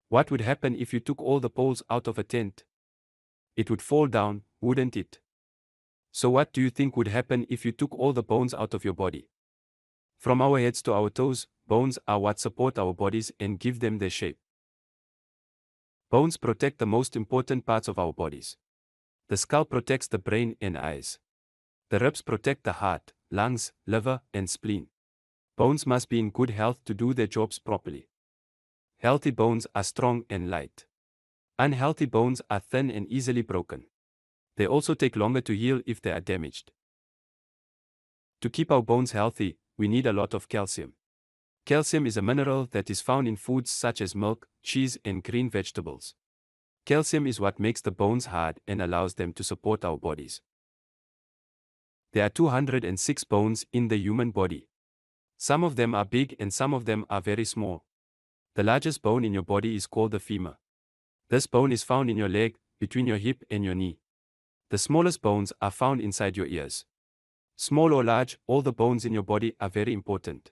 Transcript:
What would happen if you took all the poles out of a tent? It would fall down, wouldn't it? So what do you think would happen if you took all the bones out of your body? From our heads to our toes, bones are what support our bodies and give them their shape. Bones protect the most important parts of our bodies. The skull protects the brain and eyes. The ribs protect the heart, lungs, liver, and spleen. Bones must be in good health to do their jobs properly. Healthy bones are strong and light. Unhealthy bones are thin and easily broken. They also take longer to heal if they are damaged. To keep our bones healthy, we need a lot of calcium. Calcium is a mineral that is found in foods such as milk, cheese, and green vegetables. Calcium is what makes the bones hard and allows them to support our bodies. There are 206 bones in the human body. Some of them are big and some of them are very small. The largest bone in your body is called the femur. This bone is found in your leg, between your hip and your knee. The smallest bones are found inside your ears. Small or large, all the bones in your body are very important.